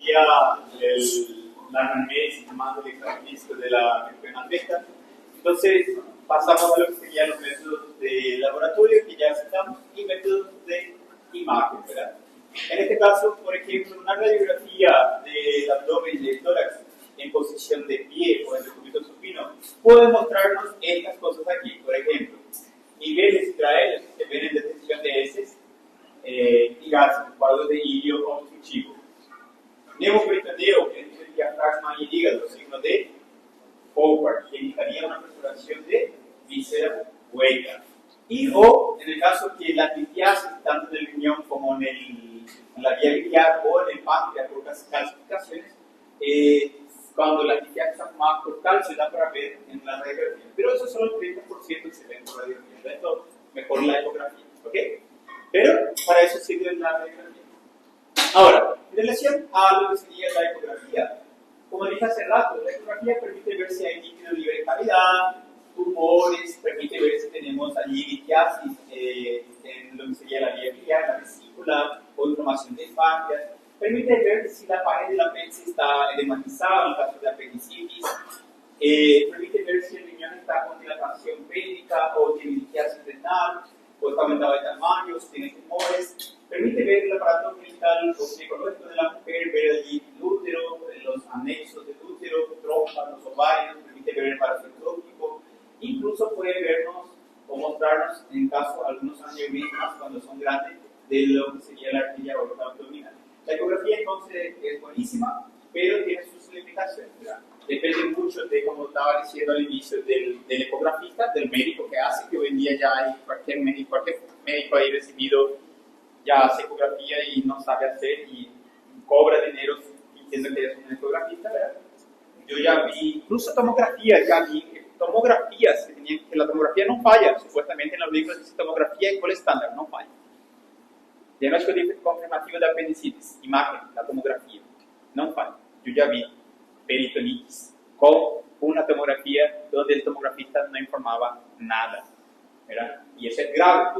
existía la ranez más del examen físico de la enfermedad beta. Entonces pasamos a lo que serían los métodos de laboratorio que ya citamos y métodos de imagen, ¿verdad? En este caso, por ejemplo, una radiografía del abdomen y del tórax en posición de pie o en decúbito supino puede mostrarnos estas cosas aquí. Por ejemplo, niveles intraéreos que ven en detección de heces y gases, cuadros de ilio obstructivo. Neumoperitoneo, que es el diafragma y el hígado, signo de Howard, que indicaría una perforación de víscera hueca. Y o, en el caso que la litiasis, tanto en el riñón como en la vía biliar o en el páncreas por calcificaciones, cuando la litiasis está formada por calcio, da para ver en la radiografía. Pero eso solo el 30% se ve en radiografía. Entonces, mejor la ecografía. ¿Ok? Pero para eso sirve la radiografía. Ahora, en relación a lo que sería la ecografía, como dije hace rato, la ecografía permite ver si hay líquido libre de cavidad, tumores, permite ver si tenemos allí litiasis en lo que sería la vía biliar, la vesícula, o inflamación de páncreas, permite ver si la pared de la apéndice está edematizada en el caso de apendicitis, permite ver si el riñón está con dilatación pédica o tiene litiasis renal, o está aumentado de tamaño, si tiene tumores, permite ver el aparato genital o ginecológico de la mujer, ver allí el útero, los anexos del útero, trompas, los ovarios, permite ver el embarazo ectópico, incluso puede vernos o mostrarnos en caso de algunos aneurismas cuando son grandes de lo que sería la arteria aorta abdominal. La ecografía entonces es buenísima, pero tiene sus limitaciones, ¿verdad? Depende mucho de, como estaba diciendo al inicio, del ecografista, del médico que hace, que hoy en día ya hay cualquier médico ahí recibido ya hace ecografía y no sabe hacer y cobra dinero diciendo que es un ecografista, ¿verdad? Yo ya vi, incluso tomografías, que la tomografía no falla, supuestamente en los libros dice tomografía y estándar, no falla. Diagnóstico confirmativo de apendicitis, imagen, la tomografía, no falla. Yo ya vi peritonitis con una tomografía donde el tomografista no informaba nada, ¿verdad? Y eso es grave,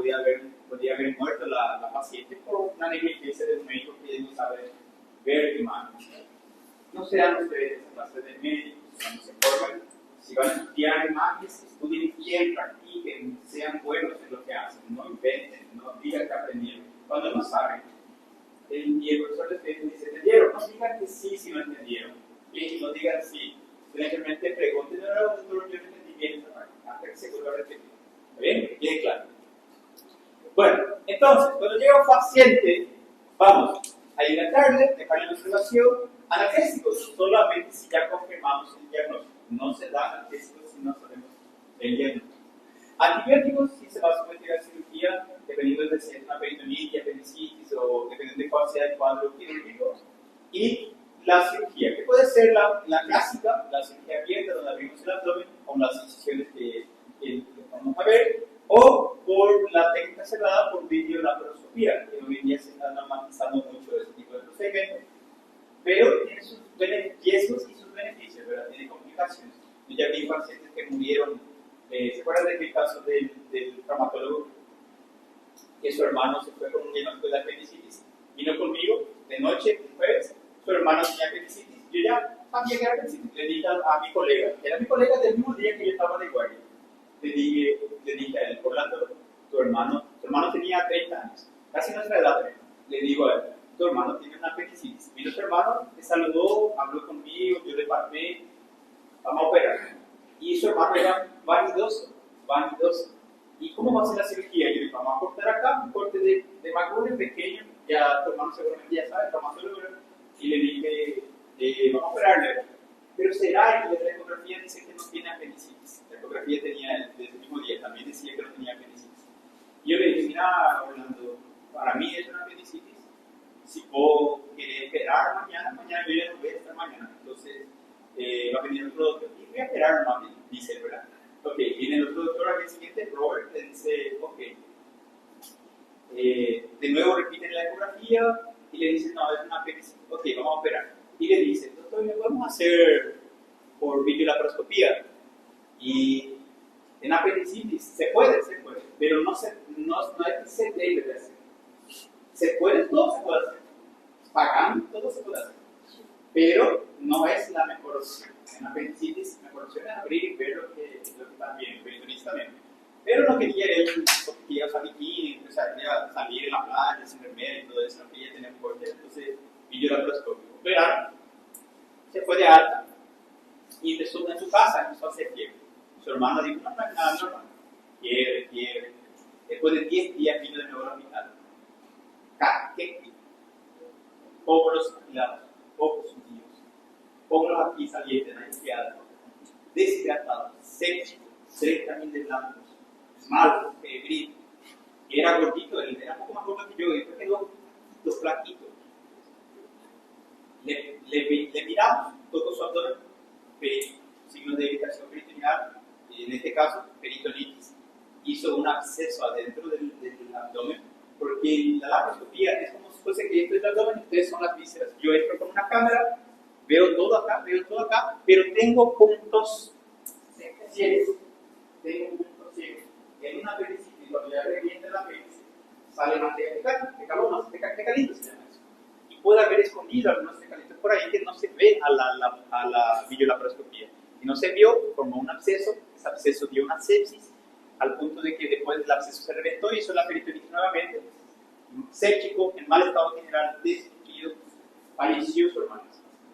podía haber muerto la paciente por una negligencia del médico que no sabe ver imágenes. No sean ustedes esa clase de médicos, cuando se formen, si van a estudiar imágenes, estudien bien, practiquen, sean buenos en lo que hacen, no inventen, no digan que aprendieron, cuando no saben. Y el profesor les dice, ¿entendieron? No digan que sí si no entendieron, y no digan sí, simplemente pregunten, no, yo no entendí bien esta parte, hasta que se vuelva a repetir. ¿Está bien? Bien claro. Bueno, entonces, cuando llega un paciente, vamos a hidratarle, dejarle la observación, analgésicos, solamente si ya confirmamos el diagnóstico. No se da analgésicos si no sabemos el diagnóstico. Antibióticos si se va a someter a cirugía, dependiendo de si es una peritonitis, apendicitis o dependiendo de cuál sea el cuadro quirúrgico. Y la cirugía, que puede ser la clásica, la cirugía abierta, donde abrimos el abdomen, con las incisiones que vamos a ver, o por la técnica cerrada por videolaparoscopía, que hoy en día se está normatizando mucho ese tipo de procedimientos, pero tiene sus riesgos y sus beneficios, ¿verdad? Tiene complicaciones. Yo ya vi pacientes que murieron, ¿se acuerdan del caso del traumatólogo? Que su hermano se fue con un diagnóstico de apendicitis, vino conmigo de noche, un jueves, su hermano tenía apendicitis, yo ya sabía que era apendicitis, le dije a mi colega, era mi colega del mismo día que yo estaba de guardia, le dije a él, Orlando, tu hermano tenía 30 años, casi nuestra edad, le digo a él, tu hermano tiene una apendicitis, vino su hermano, me saludó, habló conmigo, yo le palpé, vamos a operar, y su hermano era vanidoso, ¿y cómo va a ser la cirugía? Yo le dije, vamos a cortar acá, un corte de magullo pequeño, ya tu hermano seguramente ya sabe, traumatólogo, y le dije, vamos a operarle, pero será que la ecografía dice que no tiene apendicitis. La ecografía tenía desde el mismo día, también decía que no tenía apendicitis. Y yo le dije, mira, Orlando, para mí es una apendicitis. Si puedo esperar mañana yo ya no voy a estar mañana. Entonces, va a venir otro doctor y voy a esperar más, dice, ¿verdad? Ok, viene el otro doctor al día siguiente, Robert, le dice, ok. De nuevo repiten la ecografía y le dicen, no, es una apendicitis. Ok, vamos a operar. Y le dicen, doctor, ¿le podemos hacer por videolaparoscopía? Y en apendicitis se puede, pero no es que se debe de hacer. ¿Se puede? Todo se puede hacer. Pagando, todo se puede hacer. pero no es la mejor opción. En apendicitis, la mejor opción es abrir y ver lo que está bien, peritonistamente. Pero no quería él, porque quería usar bikini, o sea, quería salir en la playa sin remedio y todo eso, no quería tener fuerte, entonces videolaparoscópico. Operaron, se fue de alta y empezó en su casa, empezó a hacer fiebre. Su hermano dijo, no, no es nada normal. Fiebre. Después de 10 días vino de nuevo al hospital. Caquete. Pómulos afilados, ojos hundidos, pómulos aquí salientes, anestesiados, deshidratados, secos, 30.000 de blancos, malos, febril. Era gordito, él era un poco más gordo que yo, y después quedó los flaquitos. Le miramos todo su abdomen, signos de irritación peritoneal, en este caso, peritonitis. Hizo un absceso adentro del abdomen, porque la laparoscopía es como si fuese que esto es el abdomen y ustedes son las vísceras. Yo entro con una cámara, veo todo acá, pero tengo puntos ciegos. En una apendicitis, cuando ya revienta la apéndice, sale manteca de calor, de caliente se llama eso. Y puede haber escondido algunos tecalitos por ahí que no se ve a la videolaparoscopía. Si no se vio, formó un absceso, ese absceso dio una sepsis, al punto de que después del absceso se reventó y hizo la peritonitis nuevamente, séptico, en mal estado general, destruido, falleció su hermano.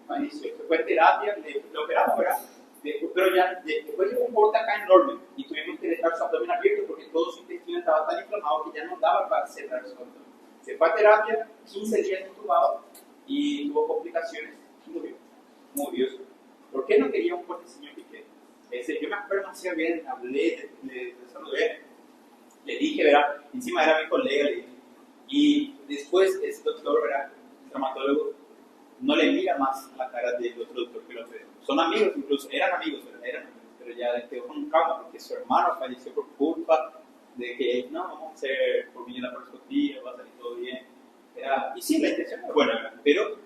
Falleció, se fue en terapia, le operamos, ¿verdad? Pero ya después llegó un corte acá enorme y tuvimos que dejar su abdomen abierto porque todo su intestino estaba tan inflamado que ya no daba para cerrar su abdomen. Se fue a terapia, 15 días intubado y tuvo complicaciones, murió. ¿Por qué no quería un corte, señor Piquet? Yo me acuerdo demasiado bien, hablé, le saludé, le dije, ¿verdad? Encima era mi colega, le dije. Y después ese doctor, ¿verdad? El traumatólogo, no le mira más a la cara del otro doctor que lo operó. Son amigos, incluso, eran amigos, pero ya quedó con un trauma porque su hermano falleció por culpa de que él, no, vamos a hacer por mí la laparoscopía, va a salir todo bien. Y sí, la intención es buena, ¿verdad? Pero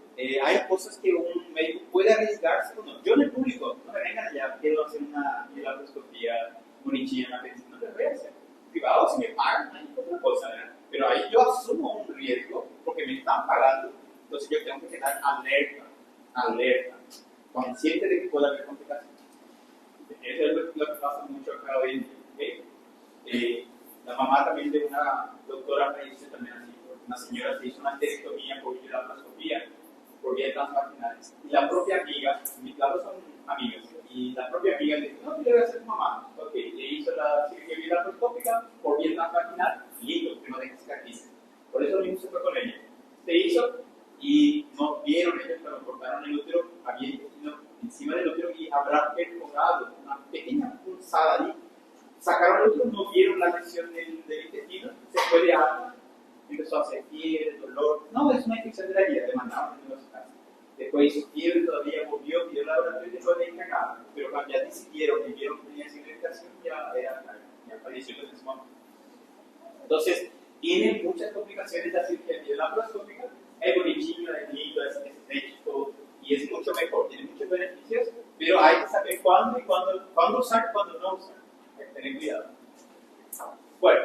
hay cosas que un médico puede arriesgarse o no. Yo en el público, no me vengan allá, quiero hacer una laparoscopía bonichina, no te voy a hacer. Privado, si me pagan, hay otra cosa, ¿verdad? Pero ahí yo asumo un riesgo porque me están pagando, entonces yo tengo que quedar alerta, consciente de que puede haber complicaciones. Eso es lo que pasa mucho acá hoy en día. La mamá también de una doctora me dice también así, una señora se hizo una esterectomía por videolaparoscopía, por vías transvaginales. Y la propia amiga, mis lados son amigas, y la propia amiga le dijo, no, ¿qué debe hacer tu mamá? Ok, le hizo la cirugía videolaparoscópica por vía transvaginal, lindo, que no deje cicatrices. Por eso mismo se fue con ella. Se hizo y no vieron ellos cuando cortaron el útero, había intestino encima del útero y habrá perforado una pequeña punzada allí. Sacaron el útero, no vieron la lesión del intestino, se fue de alta, empezó a hacer fiebre, dolor. No, es una infección de la herida, le mandaron a su casa. Después hizo fiebre, todavía volvió, pidió laboratorio y después de encargado. Pero cuando ya decidieron y vieron que tenía significación, ya falleció en ese momento. Entonces, tiene muchas complicaciones la cirugía videolaparoscópica. Es bonitinho, es lindo, es estético y es mucho mejor, tiene muchos beneficios, pero hay que saber cuándo usar y cuándo no usar. Hay que tener cuidado. Bueno,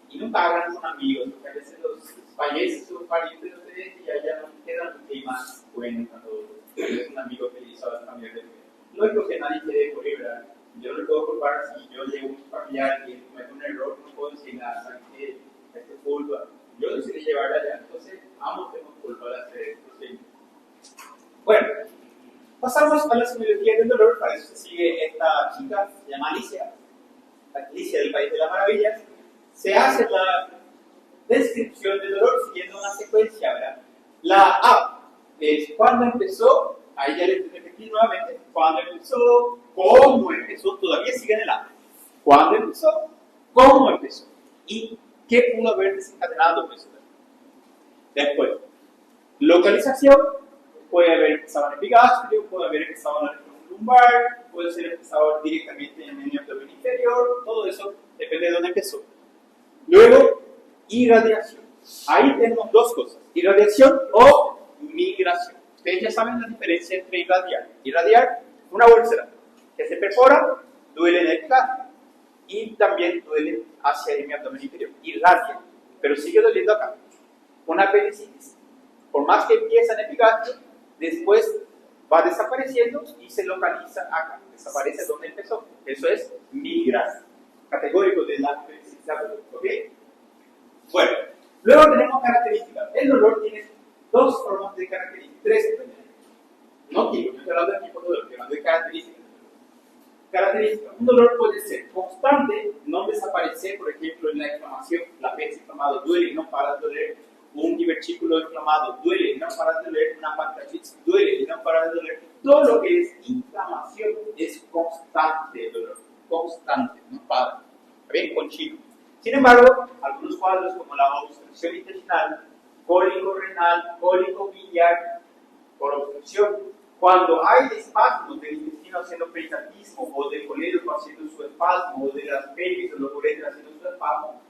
y nunca hablan con amigos, porque a veces los fallecen sus parientes de ustedes y allá no quedan más buenos cuando es un amigo que hizo cambiar de vida. Lógico que nadie quiere morir, ¿verdad? Yo no le puedo culpar si yo llevo a un familiar y comete un error, no puedo decir nada, ¿sabes qué? Esto es culpa. Yo decidí llevarla allá, entonces ambos tenemos culpa de hacer esto. ¿Sí? Bueno, pasamos a la semiología del dolor, para eso se sigue esta chica, se llama Alicia del País de las Maravillas. Se hace la descripción del dolor siguiendo una secuencia, ¿verdad? La A es cuando empezó, ahí ya le repetí nuevamente, cuando empezó, cómo empezó, todavía sigue en el A. ¿Cuándo empezó? ¿Cómo empezó? ¿Y qué pudo haber desencadenado eso? Después, localización, puede haber empezado en el epigastrio, puede haber empezado en la región lumbar, puede ser empezado directamente en el abdomen inferior, todo eso depende de dónde empezó. Luego, irradiación. Ahí tenemos dos cosas, irradiación o migración. Ustedes ya saben la diferencia entre irradiar. Irradiar, una úlcera que se perfora, duele en el epigastrio y también duele hacia mi abdomen inferior. Irradia, pero sigue doliendo acá. Una apendicitis, por más que empieza en epigastrio, después va desapareciendo y se localiza acá, desaparece donde empezó. Eso es migrar, categórico de la felicidad, ¿ok? Bueno, luego tenemos características. El dolor tiene dos formas de características, tres en realidad. No tipo, no estoy hablando de tipo de dolor, estoy hablando de características. Características. Un dolor puede ser constante, no desaparecer, por ejemplo, en la inflamación, la pez inflamada duele y no para de doler, un divertículo inflamado duele y no para de doler, una pancreatitis duele y no para de doler. Todo lo que es inflamación es constante el dolor, constante, no para. ¿Está bien? Continuo. Sin embargo, algunos cuadros como la obstrucción intestinal, cólico renal, cólico biliar, por obstrucción, cuando hay espasmos del intestino haciendo peritatismo, o del colédoco haciendo su espasmo, o de las pelvis o los uretras haciendo su espasmo,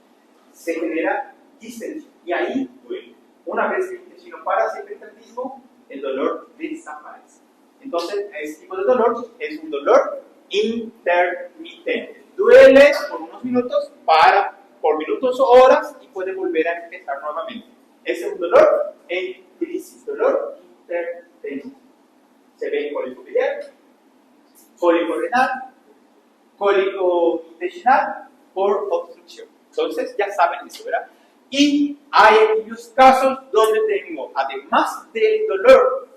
se genera distensión. Y ahí duele. Una vez que el intestino para ese peritatismo, el dolor desaparece. Entonces, este tipo de dolor es un dolor intermitente. Duele por unos minutos, para por minutos o horas y puede volver a empezar nuevamente. Ese es un dolor en crisis, dolor intermitente. Se ve en cólico biliar, cólico renal, cólico intestinal por obstrucción. Entonces ya saben eso, ¿verdad? Y hay aquellos casos donde tengo, además del dolor,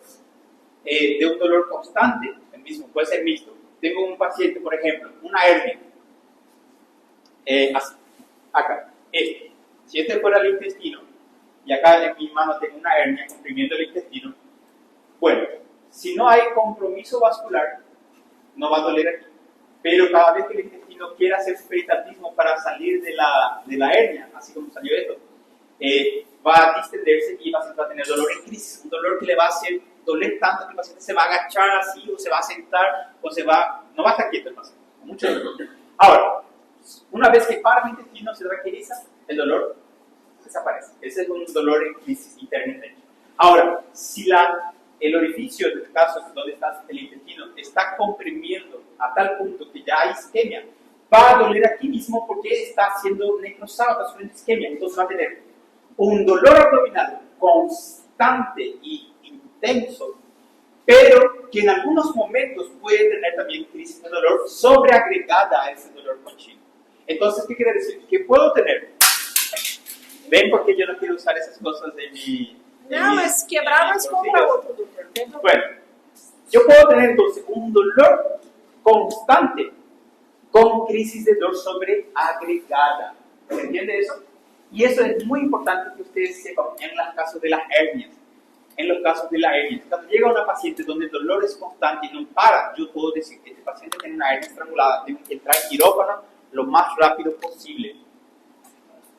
de un dolor constante, el mismo, puede ser mixto. Tengo un paciente, por ejemplo, una hernia, así, acá, si este fuera el intestino, y acá en mi mano tengo una hernia comprimiendo el intestino, bueno, si no hay compromiso vascular, no va a doler aquí. Pero cada vez que el intestino quiera hacer su peritatismo para salir de la hernia, así como salió esto, va a distenderse y el paciente va a tener dolor en crisis. Un dolor que le va a hacer doler tanto que el paciente se va a agachar así, o se va a sentar, o no va a estar quieto el paciente. Mucho dolor. Ahora, una vez que para el intestino se tranquiliza, el dolor desaparece. Ese es un dolor en crisis intermitente. Ahora, si el orificio, en el caso donde está el intestino, está comprimiendo a tal punto que ya hay isquemia, va a doler aquí mismo porque está siendo necrosado, está sufriendo isquemia. Entonces va a tener un dolor abdominal constante y intenso, pero que en algunos momentos puede tener también crisis de dolor sobreagregada a ese dolor continuo. Entonces, ¿qué quiere decir? Que puedo tener, ven porque yo no quiero usar esas cosas de mi... Não, mas quebrabas contra outro, doutor. Bueno, yo puedo tener entonces un dolor constante con crisis de dolor sobreagregada. ¿Se entiende eso? Y eso es muy importante que ustedes sepan en los casos de las hernias. En los casos de las hernias. Cuando llega una paciente donde el dolor es constante y no para, yo puedo decir que este paciente tiene una hernia estrangulada, tengo que entrar en quirófano lo más rápido posible.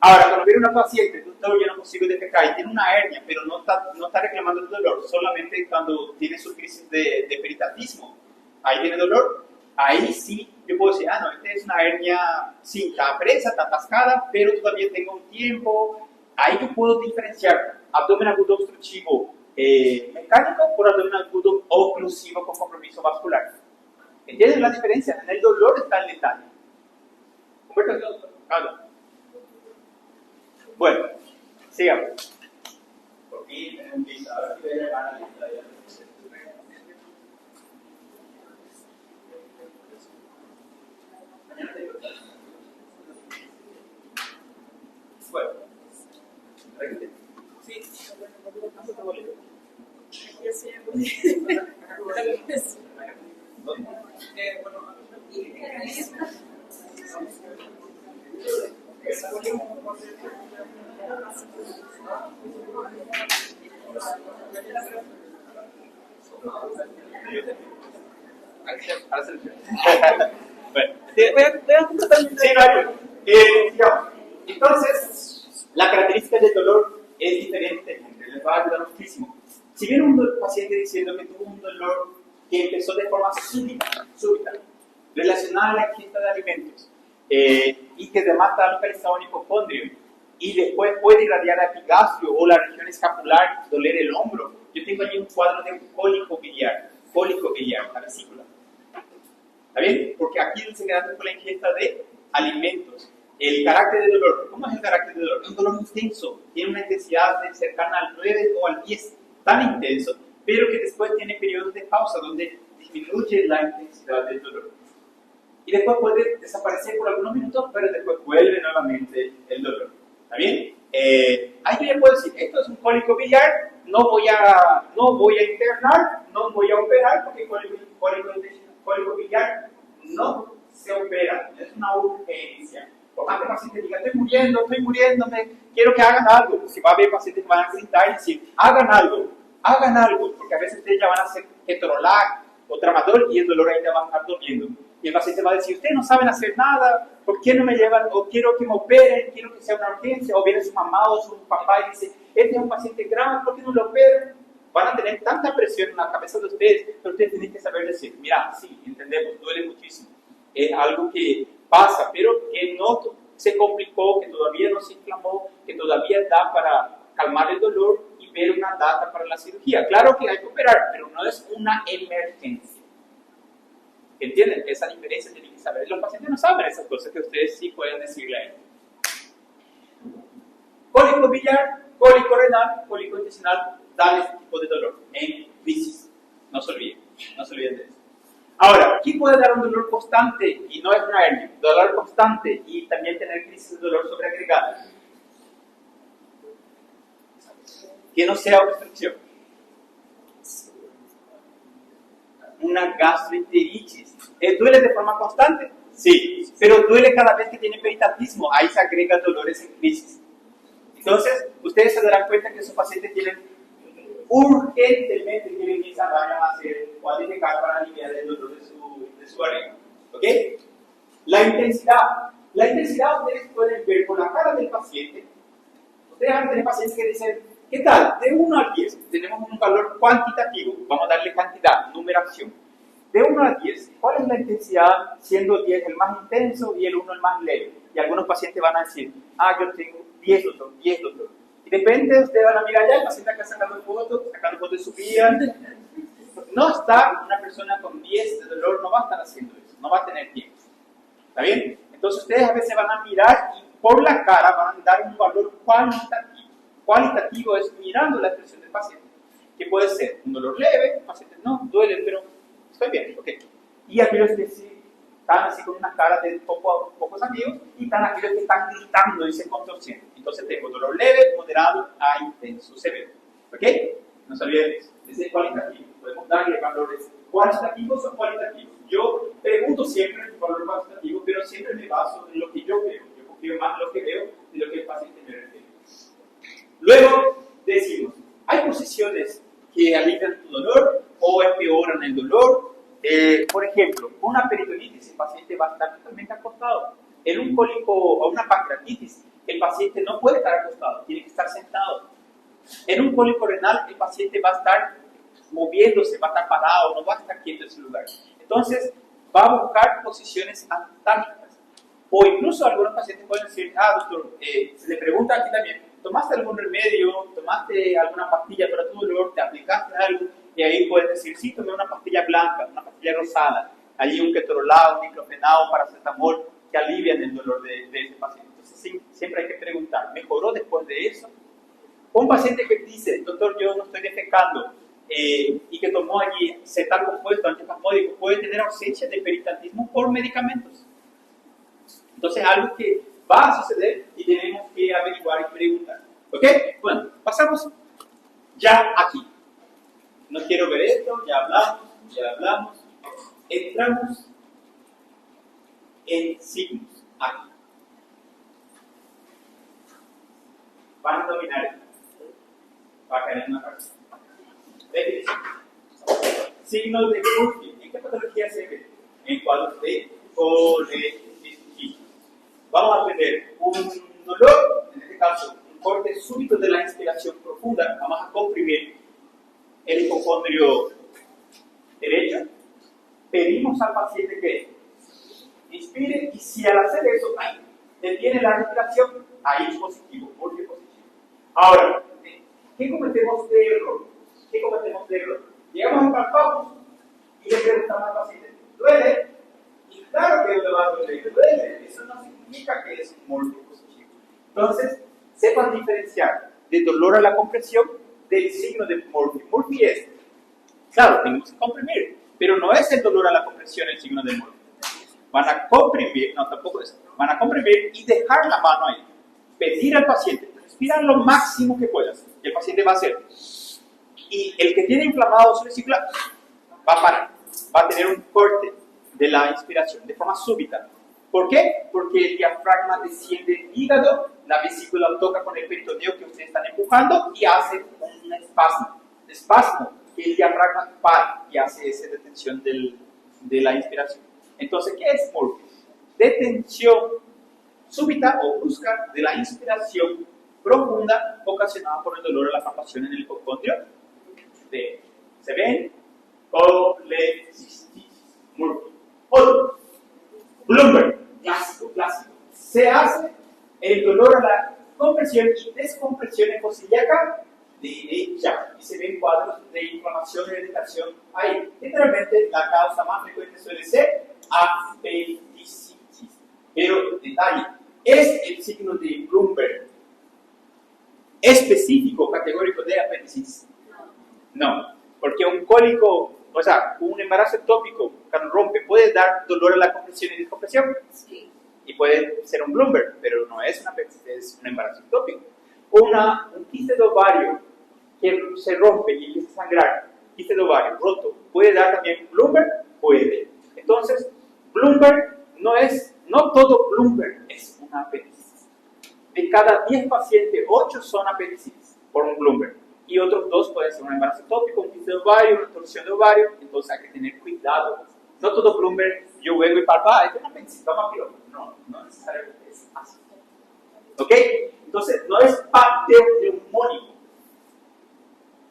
Ahora, cuando viene una paciente, doctor, yo no consigo defecar y tiene una hernia, pero no está reclamando el dolor, solamente cuando tiene su crisis de peritatismo, ahí tiene dolor, ahí sí yo puedo decir, no, esta es una hernia, sí, está presa, está atascada, pero todavía tengo un tiempo. Ahí yo puedo diferenciar abdomen agudo obstructivo mecánico por abdomen agudo oclusivo con compromiso vascular. ¿Entienden la diferencia? En el dolor está el detalle. Humberto, habla. Bueno, sigamos. Por aquí tenemos lista. Ahora sí voy a llevar la lista ya. Bueno. Sí. Entonces, la característica del dolor es diferente, les va a ayudar muchísimo. Si viene un paciente diciendo que tuvo un dolor que empezó de forma súbita, relacionada a la ingesta de alimentos, y que además está localizado en hipocondrio, y después puede irradiar al epigastrio o la región escapular, doler el hombro. Yo tengo allí un cuadro de cólico biliar, la vesícula. ¿Está bien? Porque aquí se queda con la ingesta de alimentos. El carácter de dolor, ¿cómo es el carácter de dolor? Es un dolor intenso, tiene una intensidad cercana al 9 o al 10, tan intenso, pero que después tiene periodos de pausa. pausa donde disminuye la intensidad del dolor. Y después puede desaparecer por algunos minutos, pero después vuelve nuevamente el dolor. ¿Está bien? Ahí yo ya puedo decir, esto es un cólico biliar, no voy a internar, no voy a operar, porque cólico biliar no se opera, no es una urgencia. Por más que el paciente diga, estoy muriéndome, quiero que hagan algo. Si va a haber pacientes que van a gritar y decir, hagan algo, porque a veces ustedes ya van a hacer ketorolac o tramadol y el dolor ainda va a estar doliendo. Y el paciente va a decir, ustedes no saben hacer nada, ¿por qué no me llevan? O quiero que me operen, quiero que sea una urgencia. O viene su mamá o su papá y dice, este es un paciente grave, ¿por qué no lo operan? Van a tener tanta presión en la cabeza de ustedes, pero ustedes tienen que saber decir, mira, sí, entendemos, duele muchísimo. Es algo que pasa, pero que no se complicó, que todavía no se inflamó, que todavía da para calmar el dolor y ver una data para la cirugía. Claro que hay que operar, pero no es una emergencia. ¿Entienden? Esa diferencia tienen que saber. Los pacientes no saben esas cosas que ustedes sí pueden decirle a ellos. Cólico biliar, cólico renal, cólico intestinal dan este tipo de dolor en crisis. No se olviden de eso. Ahora, ¿quién puede dar un dolor constante y no es una hernia? Dolor constante y también tener crisis de dolor sobreagregado. Que no sea obstrucción. Una gastroenteritis. ¿Duele de forma constante? Sí, pero duele cada vez que tiene peritatismo. Ahí se agregan dolores en crisis. Entonces, ustedes se darán cuenta que esos pacientes tienen urgentemente que esa vayan a hacer o a defecar para aliviar el dolor de su barriga. ¿Ok? La intensidad ustedes pueden ver por la cara del paciente. Ustedes van a tener pacientes que dicen, ¿qué tal? De 1 al 10, tenemos un valor cuantitativo, vamos a darle cantidad, numeración. De 1 al 10, ¿cuál es la intensidad? Siendo 10 el más intenso y el 1 el más leve. Y algunos pacientes van a decir, yo tengo 10 doctor. Y depende, ustedes van a mirar ya, el paciente acá sacando fotos de su vida. No está una persona con 10 de dolor, no va a estar haciendo eso, no va a tener tiempo. ¿Está bien? Entonces ustedes a veces van a mirar y por la cara van a dar un valor cualitativo. Cualitativo es mirando la expresión del paciente, que puede ser un dolor leve, el paciente no, duele, pero estoy bien, ok. Y aquellos que sí están así con una cara de pocos amigos, y están aquellos que están gritando y se contorsionan. Entonces tengo dolor leve, moderado a intenso, severo. ¿Ok? No se olviden de eso. Ese es cualitativo. Podemos darle valores cuantitativos o cualitativos. Yo pregunto siempre el valor cuantitativo, pero siempre me baso en lo que yo veo. Yo confío más en lo que veo de lo que el paciente me refiere. Luego decimos, hay posiciones que alivian tu dolor o empeoran el dolor. Por ejemplo, una peritonitis, el paciente va a estar totalmente acostado. En un cólico o una pancreatitis, el paciente no puede estar acostado, tiene que estar sentado. En un cólico renal, el paciente va a estar moviéndose, va a estar parado, no va a estar quieto en su lugar. Entonces, va a buscar posiciones antálgicas. O incluso algunos pacientes pueden decir, doctor, se le pregunta aquí también, ¿tomaste algún remedio? ¿Tomaste alguna pastilla para tu dolor? ¿Te aplicaste algo? Y ahí pueden decir, sí, tomé una pastilla blanca, una pastilla rosada, allí un ketorolac, un diclofenac, un paracetamol, que alivian el dolor de ese paciente. Entonces, sí, siempre hay que preguntar, ¿mejoró después de eso? Un paciente que dice, doctor, yo no estoy defecando, y que tomó allí cetal compuesto, antiespasmódico, puede tener ausencia de peritatismo por medicamentos. Entonces, algo que va a suceder y tenemos que averiguar y preguntar. ¿Ok? Bueno, pasamos ya aquí. No quiero ver esto, ya hablamos. Entramos en signos aquí. Van a dominar esto. Va a caer en una parte. Definición. Signos de Murphy. ¿En qué patología se ve? En cuadros de colecismo. Vamos a tener un dolor, en este caso, un corte súbito de la inspiración profunda. Vamos a comprimir el hipocondrio derecho. Pedimos al paciente que inspire y si al hacer eso, detiene la respiración, ahí es positivo, Murphy positivo. Ahora, ¿qué cometemos de error? Llegamos al palpamos y le preguntamos al paciente, ¿duele? Y claro que le va a doler, duele. Eso no significa que es un Murphy positivo. Entonces, sepan diferenciar de dolor a la compresión del signo de Murphy. Murphy es Claro, tenemos que comprimir, pero no es el dolor a la compresión el signo del morfio. Van a comprimir, no, tampoco es, van a comprimir y dejar la mano ahí. Pedir al paciente, respirar lo máximo que puedas. Y el paciente va a hacer. Y el que tiene inflamado su vesícula va a parar, va a tener un corte de la inspiración de forma súbita. ¿Por qué? Porque el diafragma desciende el hígado, la vesícula toca con el peritoneo que ustedes están empujando y hace un espasmo, que el diafragma para y hace esa detención de la inspiración. Entonces, ¿qué es morfio? Detención súbita o brusca de la inspiración profunda ocasionada por el dolor a la palpación en el hipocondrio. ¿Se ven? Colecistitis. Morfio. Otro. Bloomberg. Clásico. Se hace el dolor a la compresión y descompresión epocilíaca derecha. Y se ven cuadros de inflamación y irritación ahí. Generalmente la causa más frecuente suele ser apendicitis. Pero, detalle, es el signo de Bloomberg específico, categórico de apendicitis. No, porque un cólico, o sea, un embarazo ectópico, cuando rompe, puede dar dolor a la compresión y descompresión. Sí. Y puede ser un Bloomberg, pero no es una apendicitis, es un embarazo ectópico. Un quiste de ovario que se rompe y empieza a sangrar, quiste de ovario roto, ¿puede dar también Bloomberg? Puede. Entonces, Bloomberg no todo Bloomberg es una apendicitis. De cada 10 pacientes, 8 son apendicitis por un Bloomberg. Y otros 2 pueden ser un embarazo ectópico, un quiste de ovario, una torsión de ovario. Entonces hay que tener cuidado. No todo Bloomberg, yo vengo y palpo, es una apendicitis, toma piropo. No necesariamente es así. ¿Ok? Entonces, no es pateoneumónico,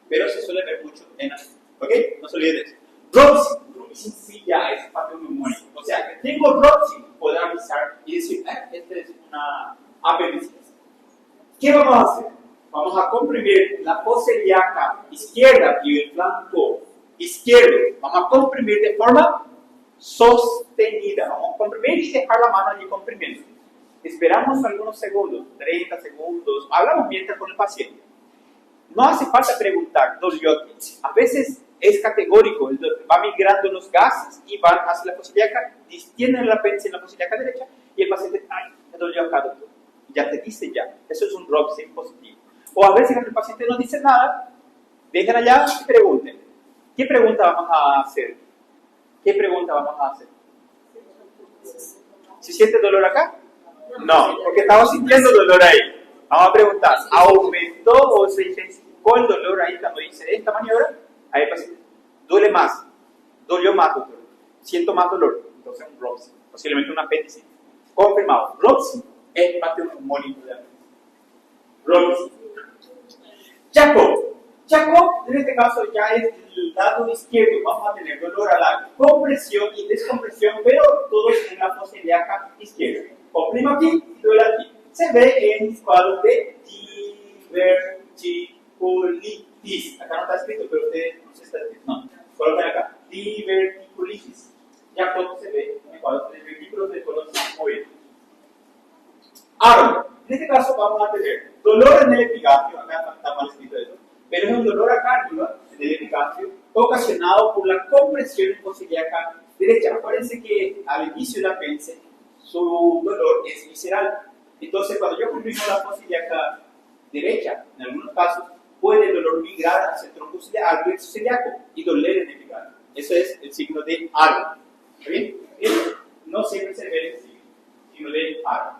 pero se suele ver mucho en así. ¿Ok? No se olviden de eso. Dropsy sí ya es pateoneumónico. O sea, que tengo Dropsy, puedo avisar y decir, esta es una apendicitis. ¿Qué vamos a hacer? Vamos a comprimir la fosa ilíaca izquierda y el flanco izquierdo. Vamos a comprimir de forma sostenida. Vamos a comprimir y dejar la mano allí comprimiendo. Esperamos algunos segundos, 30 segundos. Hablamos mientras con el paciente. No hace falta preguntar, ¿dolió aquí? A veces es categórico, va migrando los gases y van hacia la fosa ilíaca, distienden el apéndice en la fosa ilíaca derecha y el paciente, me dolió acá, doctor. Ya te dice ya. Eso es un Dropsy positivo. O a veces cuando el paciente no dice nada, vengan allá y pregunten. ¿Qué pregunta vamos a hacer? ¿Si siente dolor acá? No, porque estamos sintiendo dolor ahí. Vamos a preguntar, ¿aumentó o se intensificó el dolor ahí cuando hice esta maniobra? Ahí el paciente, ¿duele más? ¿Dolió más, doctor? Siento más dolor. Entonces un Dropsy, posiblemente un apéndice. Confirmado, Dropsy es pateoneumónico de apéndice. Dropsy. Chaco, en este caso ya es el lado izquierdo. Vamos a tener dolor a la compresión y descompresión, pero todos en la fosa ilíaca izquierda. Comprimo aquí y duele aquí. Se ve en cuadro de diverticulitis. Acá no está escrito, pero ustedes no se está escrito. No, coloquen acá. Diverticulitis. Ya todo se ve en el cuadro de divertículos de color muy bien. Ahora, en este caso vamos a tener dolor en el epigastrio. Acá está mal escrito eso. Pero es un dolor acá arriba, en el epigastrio, ocasionado por la compresión fosa ilíaca derecha. Acuérdense que al inicio del apéndice, su dolor es visceral. Entonces, cuando yo comprimo la fosa ilíaca derecha, en algunos casos, puede el dolor migrar hacia el tronco celíaco y doler en el epigastrio. Eso es el signo de ARO. ¿Está bien? No siempre se ve el signo de ARO.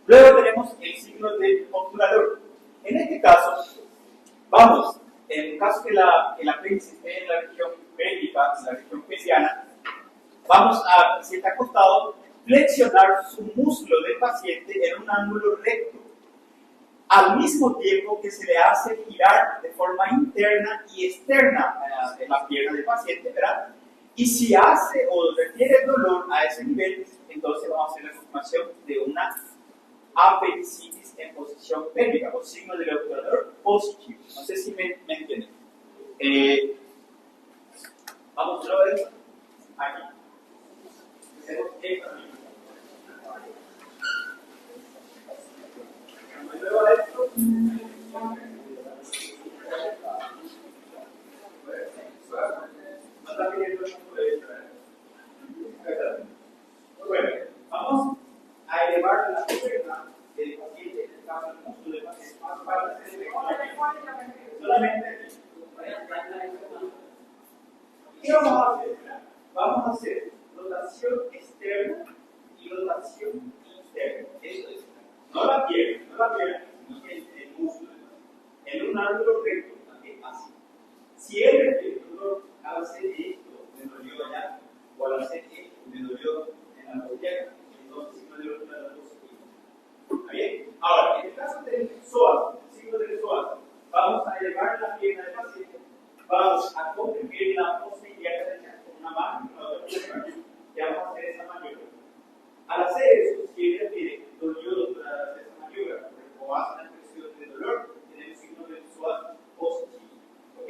Luego tenemos el signo del obturador. En este caso, en el caso que el apéndice esté en la región pélvica, en la región pelviana, vamos a, si está acostado, flexionar su muslo del paciente en un ángulo recto, al mismo tiempo que se le hace girar de forma interna y externa en la pierna del paciente, ¿verdad? Y si hace o refiere dolor a ese nivel, entonces vamos a hacer la confirmación de una apendicitis en posición pélvica o signo del obturador positivo. No sé si me entienden. Vamos a ver aquí. Luego de esto, ¿Qué vamos a hacer? Vamos a hacer rotación externa y rotación interna. Eso es. No la pierna, sino que el músculo. En un ángulo recto, también así. Si el dolor al hacer esto me dolió allá, o al hacer esto me dolió en la rodilla, entonces si no le doy una de las dos seguidas. ¿Está bien? Ahora, en el caso del psoas, el signo del psoas, vamos a elevar la pierna del paciente, vamos a comprimir la fosa ilíaca derecha con una mano y con la otra pierna, y vamos a hacer esa maniobra. Al hacer eso, si él pide dolió durante esa maniobra, o hace una expresión de dolor, tiene el signo del psoas positivo. ¿Ok?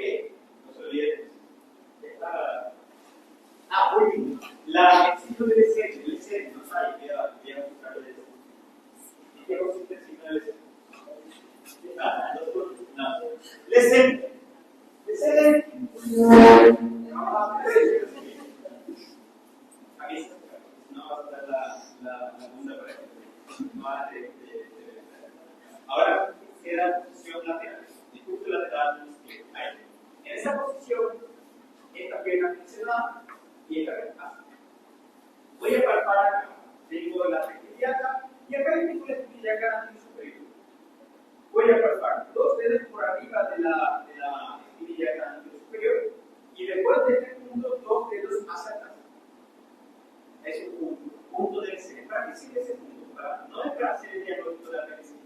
No se olviden. Muy bien. El signo del escena, no sabe, voy a buscar el escena. ¿Y qué consiste el signo del escena? No. Lesén. Aquí no va a estar la segunda pared. No va a ahora queda posición lateral. Discurso lateral izquierdo. Ahí. En esa posición, esta pierna se da y esta pierna hace. Voy a palpar acá. Tengo la espinilla y acá tengo la espinilla acá superior. Voy a palpar dos dedos por arriba de la espinilla canal superior y después de este punto dos dedos hacia atrás. Es un punto del centro. ¿Para qué sirve ese punto? No es para hacer el diagnóstico de la apendicitis.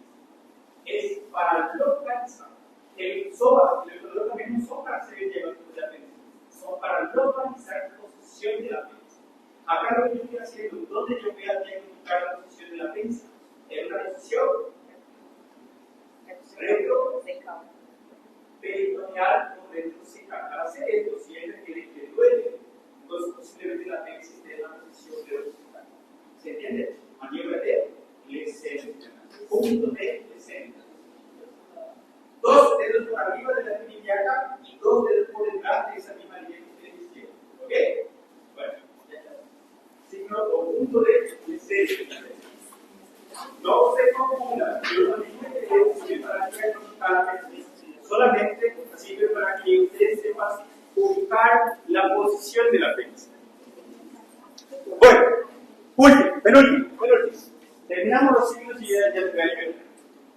Es para localizar. El psoas y el dolor también no son para hacer el diagnóstico de la apendicitis. Son para localizar la posición de la apendicitis. Acá lo que yo estoy haciendo, ¿dónde yo voy a diagnosticar la posición de la apendicitis? En una posición retroperitoneal o retrocecal. Para hacer esto, si él requiere que duele, entonces posiblemente la apendicitis esté en una posición retrocecal. ¿Se entiende? Maniobra de Lesén. Punto de Lesén. Dos dedos por arriba de la espinilla ilíaca y dos dedos por detrás de esa misma línea que ustedes hicieron. ¿Ok? Bueno, ya está. Signo o punto de Lesén. No se confunda. Yo no digo que sirve para diagnosticar la apendicitis. Solamente sirve para que ustedes sepan ubicar la posición de la apendicitis. Bueno, penúltimo. Terminamos los signos y ya te voy a ayudar.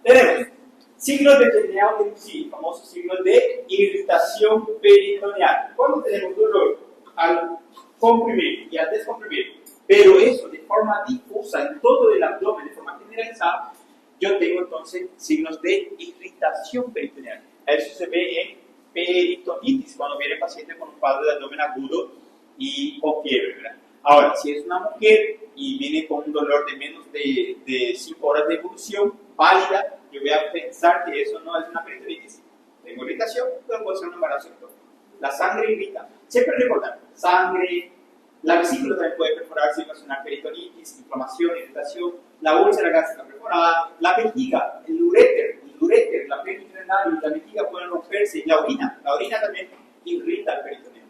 Tenemos signos determinados de sí, famosos signos de irritación peritoneal. Cuando tenemos dolor al comprimir y al descomprimir, pero eso de forma difusa en todo el abdomen, de forma generalizada, yo tengo entonces signos de irritación peritoneal. Eso se ve en peritonitis, cuando viene el paciente con un cuadro de abdomen agudo y con fiebre, ¿verdad? Ahora, si es una mujer y viene con un dolor de menos de 5 horas de evolución, pálida, yo voy a pensar que eso no es una peritonitis. Tengo irritación, pero puede ser un embarazo ectópico. La sangre irrita. Siempre recordar, sangre, la vesícula también puede perforar si es una peritonitis, inflamación, irritación, la úlcera gástrica perforada, la vejiga, el uréter, la pelvis renal y la vejiga pueden romperse, y la orina también irrita el peritoneo.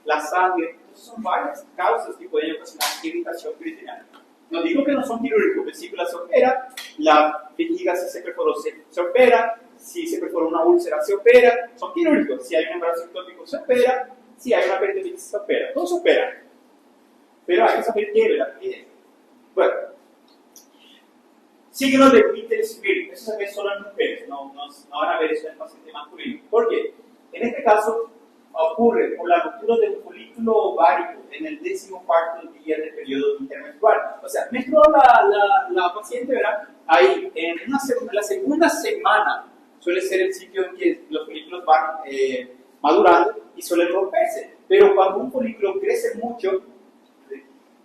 La sangre, son varias causas que pueden ocasionar irritación peritoneal. No digo que no son quirúrgicos, vesícula se opera, la vejiga si se perforó se opera, si se perforó una úlcera se opera, son quirúrgicos. Si hay un embarazo ectópico se opera, si hay una peritonitis se opera, todo se opera. Pero hay que saber qué, ¿verdad? Bueno, signos de Winter-Schmidt, eso se ve solo en mujeres, no van a ver eso en el paciente masculino. ¿Por qué? En este caso ocurre por la ruptura de un folículo ovárico en el 14º día del periodo intermenstrual. O sea, menstruó la paciente, ¿verdad? Ahí, en la segunda semana suele ser el sitio en que los folículos van madurando y suelen romperse. Pero cuando un folículo crece mucho,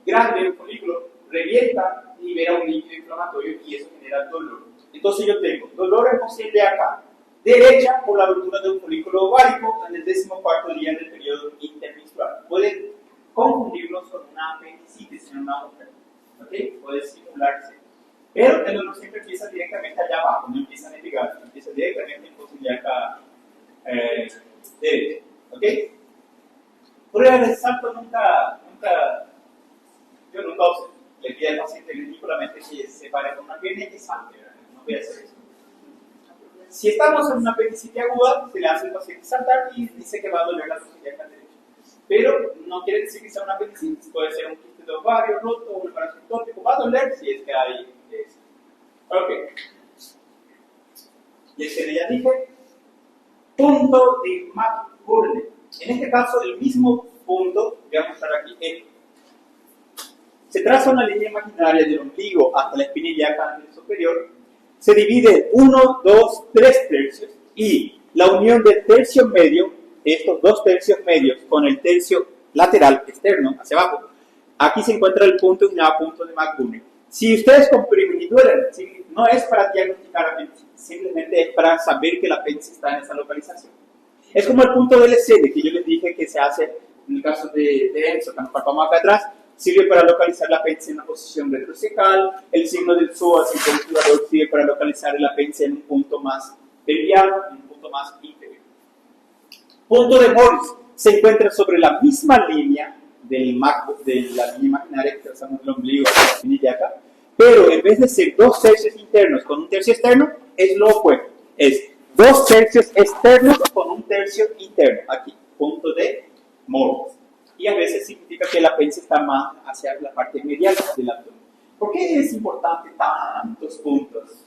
grande, el folículo revienta, libera un líquido inflamatorio y eso genera dolor. Entonces yo tengo dolor en posible acá, derecha por la ruptura de un folículo ovárico en el 14º día del periodo intermenstrual. Pueden confundirlos con una apendicitis en una mujer, ¿ok? Puede simularse. Pero el dolor siempre empieza directamente allá abajo, no empieza en el hígado, empieza directamente en posible acá derecha, ¿ok? Prueba de salto yo nunca le pido al paciente ridículamente que se pare con una pierna y que salte, ¿verdad? No voy a hacer eso. Si estamos en una apendicitis aguda, se le hace al paciente saltar y dice que va a doler la posibilidad derecha. pero no quiere decir que sea una apendicitis, puede ser un quiste de ovario roto o un embarazo ectópico, va a doler si es que hay eso. Ok. Y es que ya dije, punto de McBurney. En este caso, el mismo punto, voy a mostrar aquí, se traza una línea imaginaria del ombligo hasta la espina ilíaca superior, se divide 1, 2, 3 tercios y la unión del tercio medio, estos 2 tercios medios con el tercio lateral externo hacia abajo, aquí se encuentra el punto que se llama punto de McBurney. Si ustedes comprimen y duelen, no es para diagnosticar apéndice, simplemente es para saber que el apéndice está en esa localización. Es como el punto del LCD que yo les dije que se hace en el caso de Enzo, cuando palpamos acá atrás, sirve para localizar el apéndice en una posición retrocecal, el signo del psoas y el conturador sirve para localizar el apéndice en un punto más peridiano, en un punto más inferior. Punto de Morris se encuentra sobre la misma línea de la línea imaginaria que trazamos del ombligo hacia la espina ilíaca, pero en vez de ser 2 tercios internos con un tercio externo, es lo opuesto. Es 2 tercios externos con un tercio interno. Aquí, punto de Morris. Y a veces significa que el apéndice está más hacia la parte medial del abdomen. ¿Por qué es importante tantos puntos?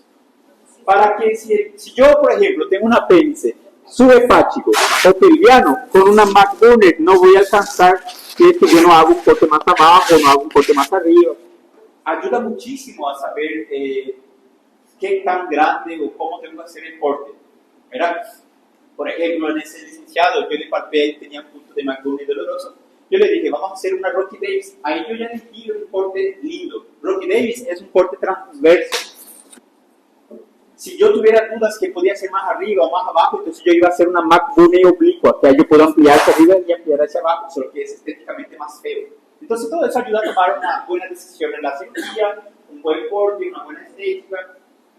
Para que si yo, por ejemplo, tengo un apéndice subhepático o pelviano con una McBurney, no voy a alcanzar si es que yo no hago un corte más abajo o no hago un corte más arriba. Ayuda muchísimo a saber qué tan grande o cómo tengo que hacer el corte, ¿verdad? Por ejemplo, en ese licenciado yo le palpé y tenía un punto de McBurney doloroso. Yo le dije, vamos a hacer una Rocky Davis. Ahí yo ya elegí un corte lindo. Rocky Davis es un corte transverso. Si yo tuviera dudas que podía ser más arriba o más abajo, entonces yo iba a hacer una McBurney oblicua, que ahí yo puedo ampliar hacia arriba y ampliar hacia abajo, solo que es estéticamente más feo. Entonces todo eso ayuda a tomar una buena decisión en la cirugía, un buen corte, una buena estética.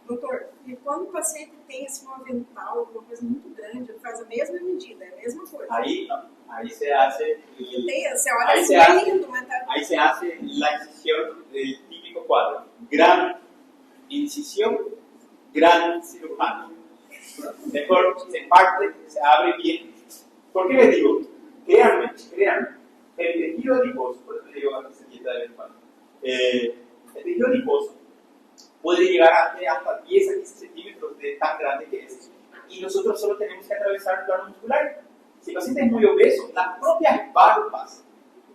Doutor, e quando o paciente tem assim, um avental, alguma coisa muito grande, ele faz a mesma medida, é a mesma coisa? Ahí no, ahí se hace... Você olha assim, é lindo, mas tá... Ahí se hace la incisión del típico cuadro. Gran incisión, gran cirujano. Mejor se parte, se abre bien. ¿Por qué les digo? Créanme, el tejido adiposo, por eso le digo a la dieta de espalda, el tejido adiposo puede llegar hasta 10 a 15 centímetros de tan grande que es. Y nosotros solo tenemos que atravesar el plano muscular. Si el paciente es muy obeso, las propias válvulas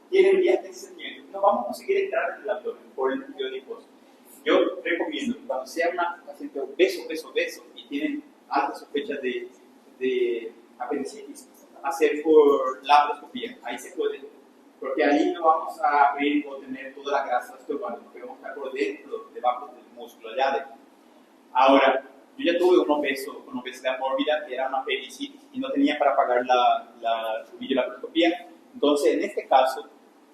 tienen 10 a 15 centímetros. No vamos a conseguir entrar en el abdomen por el tejido adiposo. Yo recomiendo que cuando sea una paciente obeso y tienen altas sospechas de apendicitis, hacer por laparoscopía. Ahí se puede, porque ahí no vamos a abrir o tener toda la grasa estomacal, porque vamos a estar por dentro, debajo del músculo, allá adentro. Ahora, yo ya tuve un obeso con obesidad mórbida que era una apendicitis y no tenía para pagar la videolaparoscopía. Entonces, en este caso,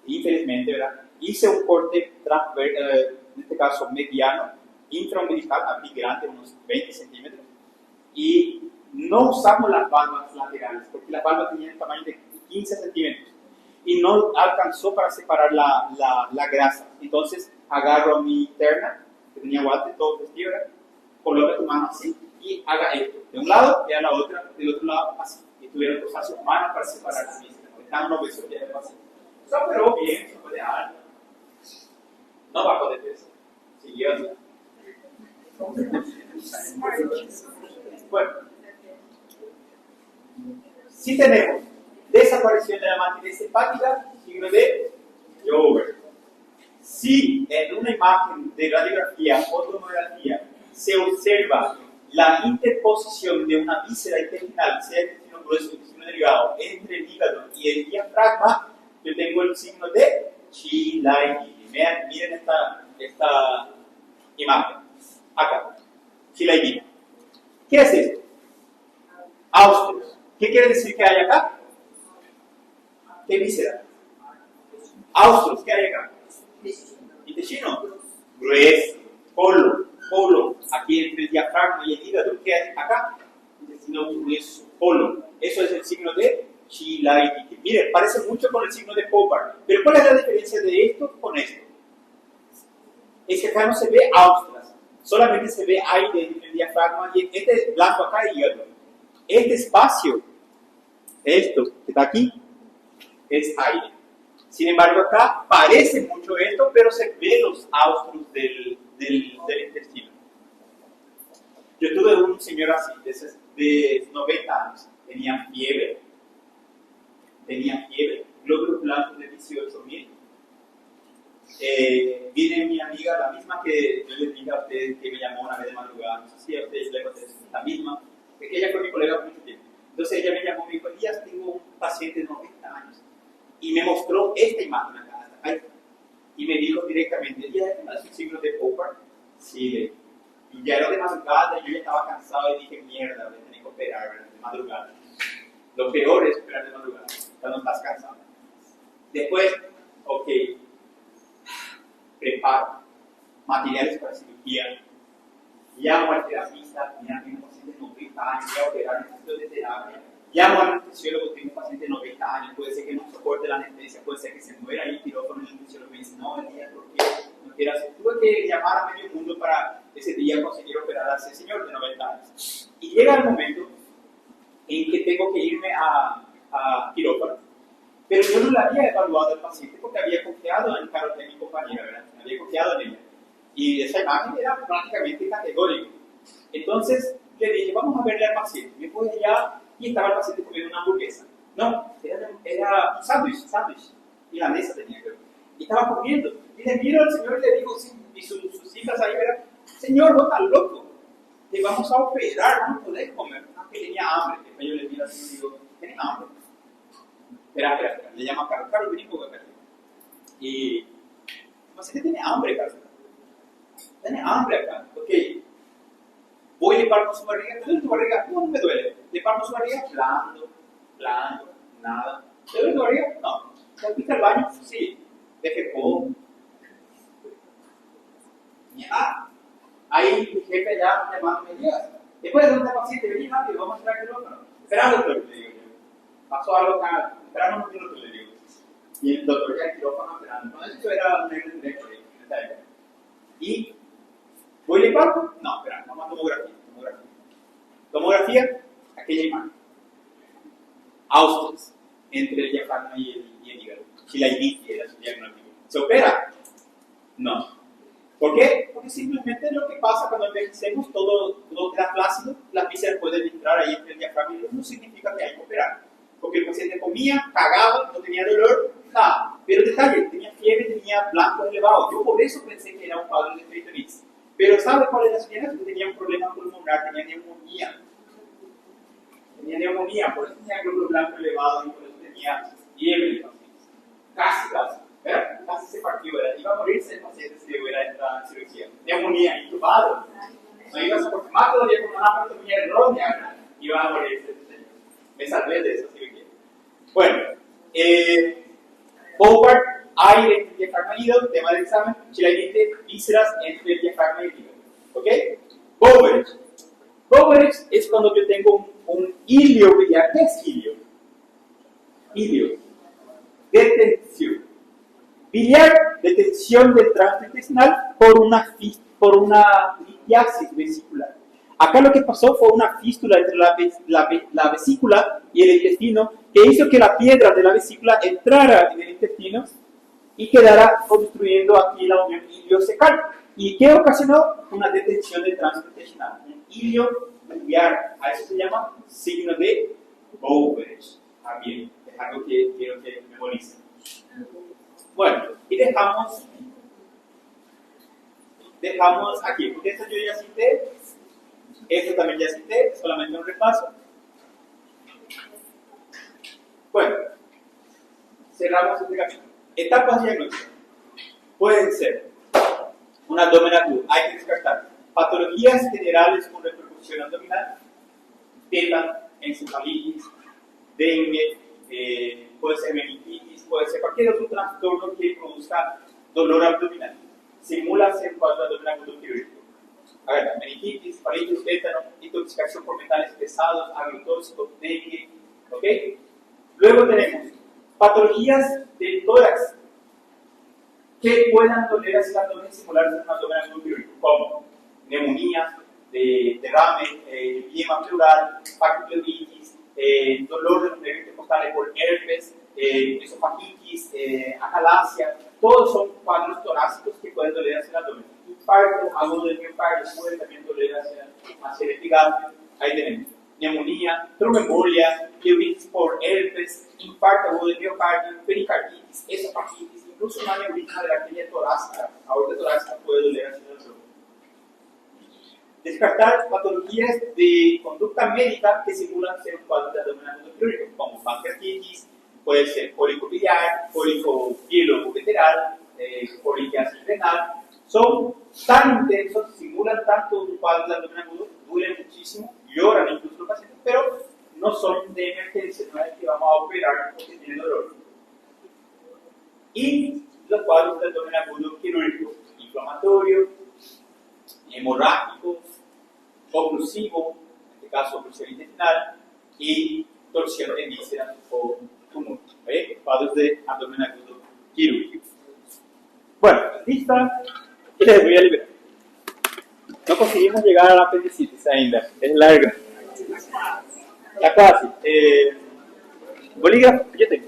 infelizmente, ¿verdad? Hice un corte en este caso mediano, intraumbilical, abrí grande, unos 20 centímetros, y no usamos las válvulas laterales, porque las válvulas tenían el tamaño de 15 centímetros, y no alcanzó para separar la grasa. Entonces, agarro mi interna, que tenía guante, todo festivo, coloca tu mano así, y haga esto, de un lado y a la otra, del otro lado, así. Y tuvieron que usar sus manos para separar la misma, porque estaban obesos, ya era así. Se operó bien, se fue de alta. No bajó de peso. Siguió así. Bueno. Si tenemos desaparición de la matriz hepática, signo de Joubert. Si en una imagen de radiografía o tomografía se observa la interposición de una víscera intestinal, sea intestino grueso o intestino delgado, entre el hígado y el diafragma, yo tengo el signo de Chilaiditi. Miren esta imagen. Acá. Chilaiditi. ¿Qué es esto? Austrios. ¿Qué quiere decir que hay acá? ¿Qué víscera? Austrios. ¿Qué hay acá? Intestino. Grueso. Colon. Aquí entre el diafragma y el hígado. ¿Qué hay acá? Intestino grueso. Colon. Eso es el signo de Chilaiditi. Miren, parece mucho con el signo de Hobart. Pero ¿cuál es la diferencia de esto con esto? Es que acá no se ve Austras. Solamente se ve aire en el diafragma y este es blanco acá y hígado. Este espacio, esto que está aquí, es aire. Sin embargo, acá parece mucho esto, pero se ve los austros del intestino. Yo tuve un señor así, de 90 años, tenía fiebre, glóbulos blancos de 18.000. Viene mi amiga, la misma que yo les dije a ustedes que me llamó una vez de madrugada, no sé si a ustedes les conté, la misma, que ella fue mi colega por mucho tiempo. Entonces ella me llamó y me dijo, Elías, tengo un paciente de 90 años. Y me mostró esta imagen acá, y me dijo directamente, Elías, ¿es un signo de Popper? Sí, y ya era de madrugada, yo ya estaba cansado y dije, mierda, voy a tener que operar de madrugada. Lo peor es operar de madrugada, cuando estás cansado. Después, ok, preparo materiales para cirugía, llamo al terapista, mira, tengo un paciente de 90 años, voy a operar, necesito de terapia. Llamo al anestesiólogo, tengo un paciente de 90 años, puede ser que no soporte la anestesia, puede ser que se muera ahí, quirófano, el anestesiólogo me dice, no, Elías, ¿por qué no quiero hacer? Tuve que llamar a medio mundo para ese día conseguir operar a ese señor de 90 años. Y llega el momento en que tengo que irme a quirófano, pero yo no le había evaluado al paciente porque había confiado en Carolina, mi compañera, ¿verdad? Había confiado en ella. Y esa imagen era prácticamente categórica. Entonces le dije, vamos a verle al paciente. Me fui allá y estaba el paciente comiendo una hamburguesa. No, era un sándwich. Y la mesa tenía que ver. Y estaba comiendo. Y le miro al señor y le digo, y sus hijas ahí, ¿verdad? Señor, vos estás loco. Le vamos a operar, no podés comer. Aunque tenía hambre. Después yo le miro así y digo, ¿tenés hambre? Espera. Le llamo a Carlos, vení poco acá. Y el paciente tiene hambre, Carlos. Tiene hambre acá. Ok. Voy y le parto su barriga. ¿Te duele tu barriga? No me duele. Le parto su barriga. Blando, nada. ¿Te duele tu barriga? No. ¿Te fuiste al baño? Sí. Deje todo. Ya. Ahí mi jefe ya llamándome días. Después de un paciente, vení rápido, vamos a entrar al quirófano. Espera, doctor, le digo yo. Pasó algo acá. Esperamos unos minutos, le digo. Y el doctor ya el quirófano esperando. No, esto era un negro directo en esta época. Y ¿voy de parto? No, espera, vamos a tomografía, aquella imagen. Austros entre el diafragma y el hígado. Chilaiditi era su diagnóstico. ¿Se opera? No. ¿Por qué? Porque simplemente lo que pasa cuando envejecemos, todo queda flácido, las vísceras pueden entrar ahí entre el diafragma y el hígado. No significa que hay que operar. Porque el paciente comía, cagaba, no tenía dolor, nada. Pero detalle, tenía fiebre, tenía blancos elevados. Yo por eso pensé que era un cuadro de peritonitis. Pero ¿sabe cuál es la señal? Que tenía un problema pulmonar, tenía neumonía. Por eso tenía glóbulos blancos elevados y por eso tenía fiebre. Casi. ¿Verdad? Casi se partió, ¿verdad? Iba a morirse el paciente si hubiera entrado en cirugía. Neumonía, intubado. No iba a soportar más todavía con una paratomía errónea, ¿verdad? Iba a morirse ese señor. Me salvé de esa cirugía. Bueno, Howard, aire entre el diafragma y el hígado, tema del examen, chilaidite, vísceras entre el diafragma y el hígado. ¿Ok? Bowrage es cuando yo tengo un hilio biliar. ¿Qué es hilio? Hilio. Detención. Biliar, detención del tracto intestinal por una litiasis vesicular. Acá lo que pasó fue una fístula entre la vesícula y el intestino que hizo que la piedra de la vesícula entrara en el intestino y quedara obstruyendo aquí la unión iliocecal. ¿Y qué ocasionó? Una detención del tránsito intestinal, un hilio biliar. A eso se llama signo de Bowrage. También es algo que quiero que memoricen. Bueno, y dejamos aquí, porque esto yo ya cité, esto también ya cité, solamente un repaso. Bueno, cerramos este capítulo. Etapas diagnósticas. Pueden ser un abdomen agudo, hay que descartar. Patologías generales con repercusión abdominal, teta, encefalitis, dengue, puede ser meningitis, puede ser cualquier otro trastorno que produzca dolor abdominal. Simula ser cuadro abdominal agudo quirúrgico. A ver, meningitis, encefalitis, tétano, intoxicación por metales pesados, agrotóxicos, dengue, ¿ok? Luego tenemos patologías del tórax que puedan doler hacia el abdomen simular un abdomen agudo quirúrgico, como neumonía, derrame, edema pleural, pancreatitis, dolor de los nervios intercostales por herpes, esofagitis, acalasia, todos son cuadros torácicos que pueden doler hacia el abdomen. Infarto agudo del miocardio puede también doler hacia el epigastrio. Ahí tenemos neumonía, tromboembolia, pleuritis por herpes, infarto agudo del miocardio, pericarditis, esofagitis, incluso una neurisma de la arteria torácica, aorta torácica puede doler hacia el abdomen. Descartar patologías de conducta médica que simulan ser un cuadro de abdomen agudo quirúrgico, como pancreatitis, puede ser cólico biliar, cólico pielo-ureteral, colitis renal. Son tan intensos, simulan tanto un cuadro de abdomen agudo, duelen muchísimo, lloran incluso los pacientes, pero no son de emergencia, no es que vamos a operar porque tiene dolor. Y los cuadros de abdomen agudo quirúrgico, inflamatorio, hemorrágico, oclusivo, en este caso oclusión intestinal, y torsión de vísceras o tumor. Cuadros de abdomen agudo quirúrgico. Bueno, lista, y les voy a liberar. No conseguimos llegar a la apendicitis ainda, es larga. Ya casi. Bolígrafo, yo tengo.